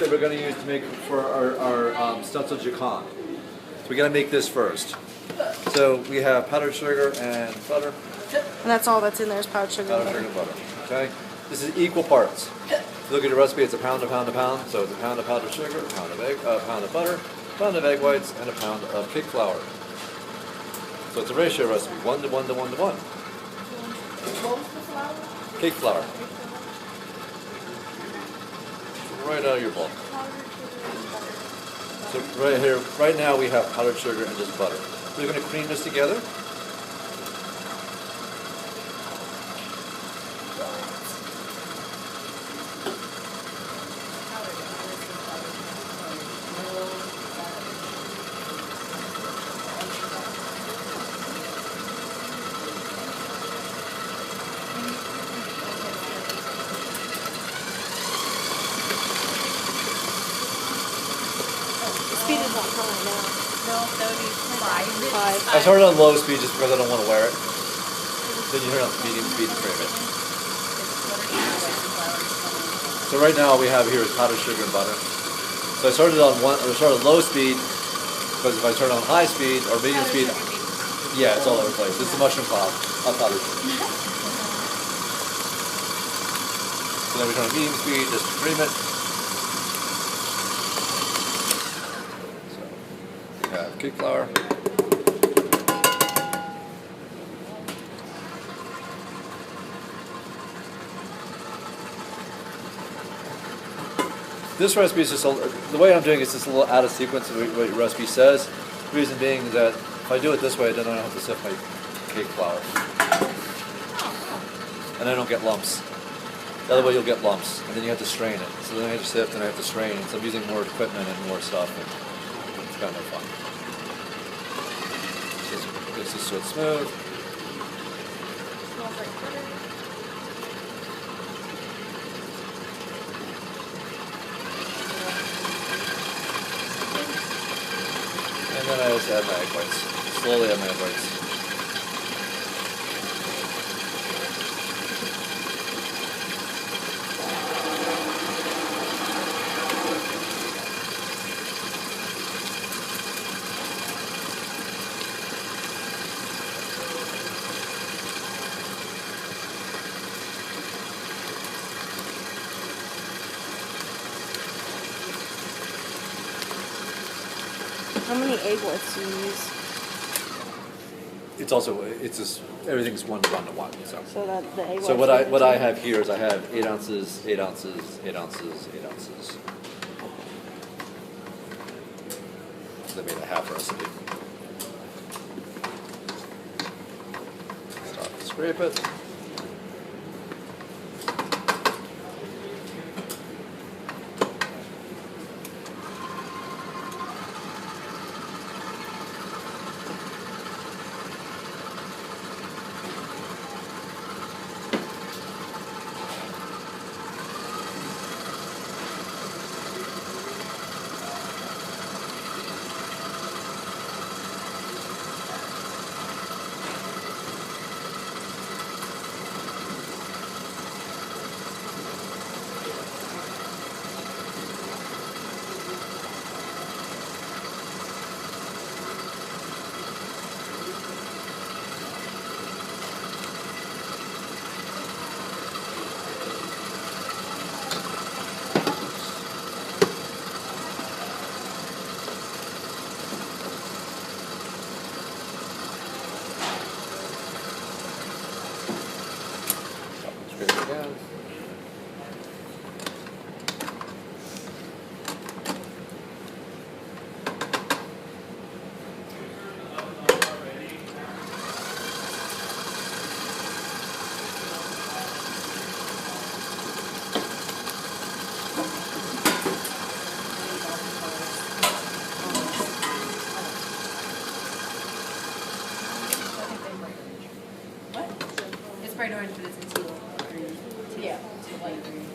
That we're going to use to make for our Stenciling Jaconde. So we got to make this first. So we have powdered sugar and butter. And that's all that's in there is powdered sugar and butter. Okay. This is equal parts. If you look at your recipe, it's a pound, a pound, a pound. So it's a pound of powdered sugar, a pound of egg, a pound of butter, a pound of egg whites, and a pound of cake flour. So it's a ratio recipe: 1 to 1 to 1 to 1. What was the flour? Cake flour. Right out of your bowl. So right here, right now we have powdered sugar and just butter. So we're going to cream this together. Speed is not high now. No, that would be 5. I started on low speed just because I don't want to wear it. Then you turn on medium speed to cream it. So right now we have here is powdered sugar and butter. So I started on low speed because if I turn on high speed or medium speed, yeah, it's all over the place. It's the mushroom cloud of powdered sugar. So then we turn on medium speed just to cream it. Cake flour. This recipe is just the way I'm doing it is just a little out of sequence of what your recipe says. The reason being is that if I do it this way, then I don't have to sift my cake flour, and I don't get lumps. The other way you'll get lumps, and then you have to strain it. So then I have to sift and I have to strain. So I'm using more equipment and more stuff, and it's kind of fun. This is so it's smooth. Smells like butter. And then I just add my egg whites. Slowly add my egg whites. How many egg whites do you use? It's just everything's 1 to 1 to 1. So that the egg whites. So what I have here is I have 8 ounces, 8 ounces, 8 ounces, 8 ounces. So I made a half recipe. Stop and scrape it. Again. What? It's bright orange, but it's in teal. Yeah, it's a light green.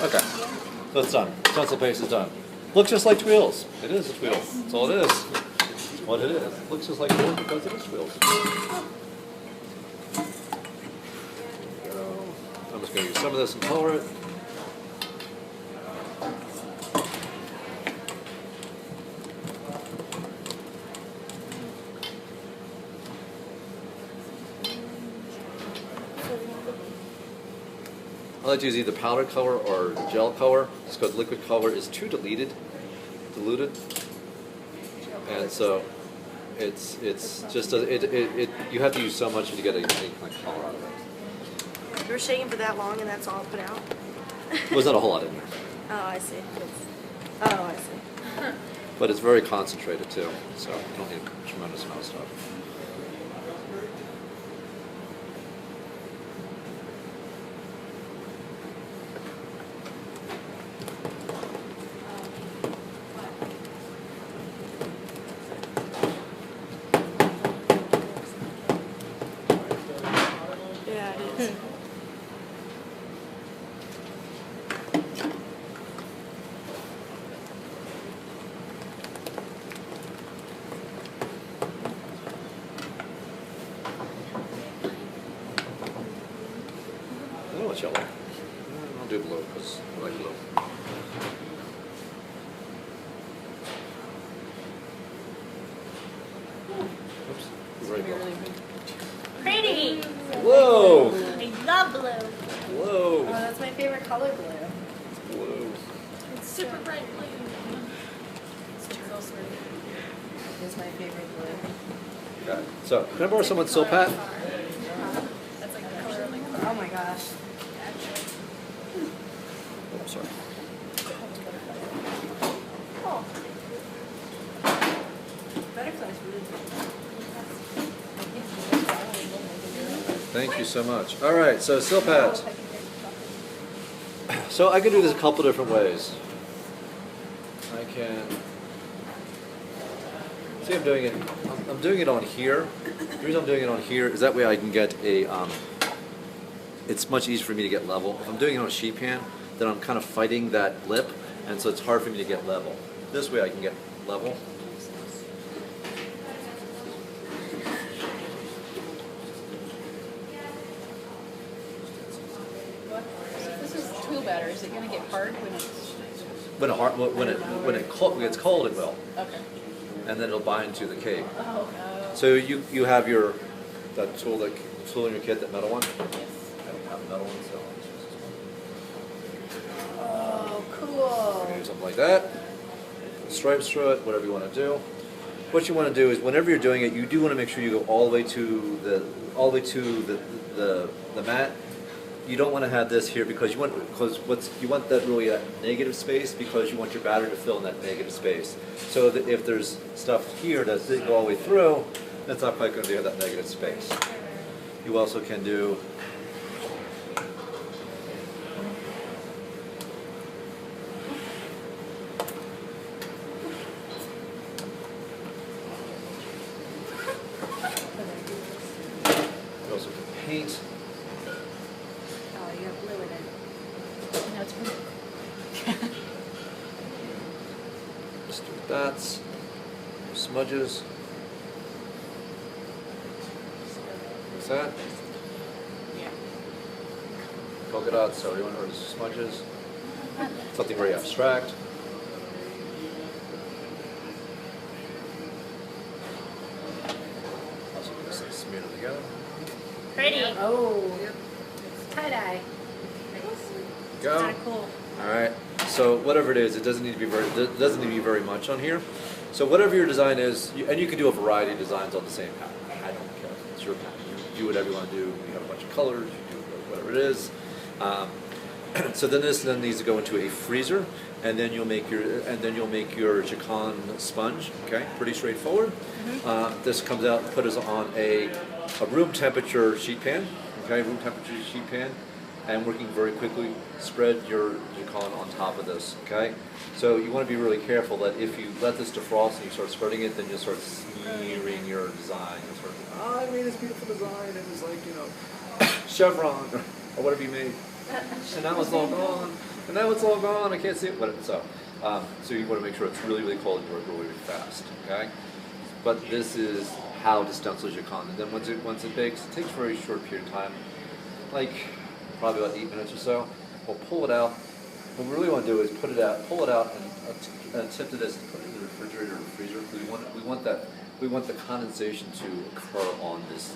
Okay, so it's done. Stencil paste is done. Looks just like twills. It is a twill. That's all it is. It's what it is. Looks just like twills because it is twills. I'm just going to use some of this and color it. like to use either powder color or gel color, just because liquid color is too diluted, and so it's just you have to use so much to get any kind of color out of it. You were shaking for that long and that's all put out? There's not a whole lot in there, Oh, I see. Oh, I see. but it's very concentrated too, so you don't need a tremendous amount of stuff. Yeah, it is. I don't know what's yellow. I'll do blue because I like blue. Oops. Very blue. Pretty. Whoa! I love blue. Oh, Whoa! that's my favorite color, blue. Blue. It's super bright blue. It's so sweet. It's my favorite blue. Okay. So, can I borrow someone's silk hat? That's like the color of my car. Oh my gosh. Oh, sorry. Oh. Butterflies really Thank you so much. All right, so silk hat. So I can do this a couple different ways. I can see I'm doing it. I'm doing it on here. The reason I'm doing it on here is that way I can get a. It's much easier for me to get level. If I'm doing it on a sheet pan, then I'm kind of fighting that lip, and so it's hard for me to get level. This way I can get level. This is too better. Is it going to get hard when it's... When it gets cold, it will, Okay. and then it'll bind to the cake. Oh, no. So you have that tool in your kit, that metal one. I don't have a metal one, so Oh, cool. do something like that. Stripes through it, whatever you want to do. What you want to do is, whenever you're doing it, you do want to make sure you go all the way to the mat. You don't want to have this here because you want that really negative space, because you want your batter to fill in that negative space. So that if there's stuff here that didn't go all the way through, that's not quite going to be in that negative space. You also can do you also can paint. Oh, you have blue in it. No, it's blue. Just do dots, smudges. What's that? Yeah. Polka dots, or smudges. Something very abstract. Also just smear them together. Pretty. Oh. Tie-dye. Go. Kind of cool. All right. So whatever it is, it doesn't need to be very much on here. So whatever your design is, and you can do a variety of designs on the same pattern. I don't care. It's your pattern. You do whatever you want to do. You have a bunch of colors. You do whatever it is. So then this needs to go into a freezer, and then you'll make your Jaconde sponge. Okay, pretty straightforward. This comes out, put us on a room temperature sheet pan. Okay, room temperature sheet pan, and working very quickly. Spread your Jaconde on top of this. Okay, so you want to be really careful that if you let this defrost and you start spreading it, then you'll start smearing your design. You'll start, I made this beautiful design, and it's like, chevron or whatever you made. And now it's all gone. And now it's all gone. I can't see it. So you want to make sure it's really, really cold and you work really, really fast. Okay. But this is how to stencil Jaconde. And then once it bakes, it takes a very short period of time, like probably about 8 minutes or so. We'll pull it out. What we really want to do is pull it out, and tip to this, and put it in the refrigerator or freezer. We want the condensation to occur on this.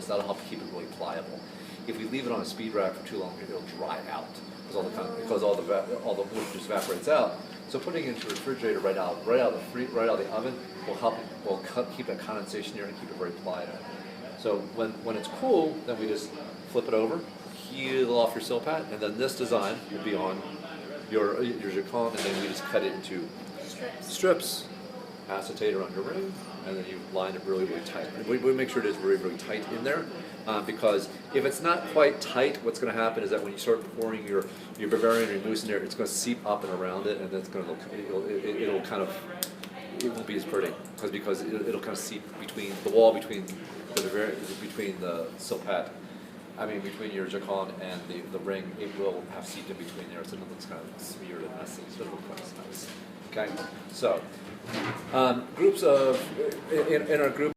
That'll help keep it really pliable. If we leave it on a speed rack for too long, it'll dry out because all the wood just evaporates out. So putting it into the refrigerator right out of the oven will keep that condensation here and keep it very pliant. So when it's cool, then we just flip it over, peel off your silpat, and then this design will be on your Jaconde, and then we just cut it into strips, acetate around your ring, and then you line it really, really tight. And we make sure it is really, really tight in there, because if it's not quite tight, what's going to happen is that when you start pouring your Bavarian or your mousse in there, it's going to seep up and around it, and it's going to it won't be as pretty because it'll kind of seep between the wall between the silpat. I mean, between your Jaconde and the ring, it will have seeped in between there, so it looks kind of smeared and messy. So it looks nice. Okay, so groups of in our group.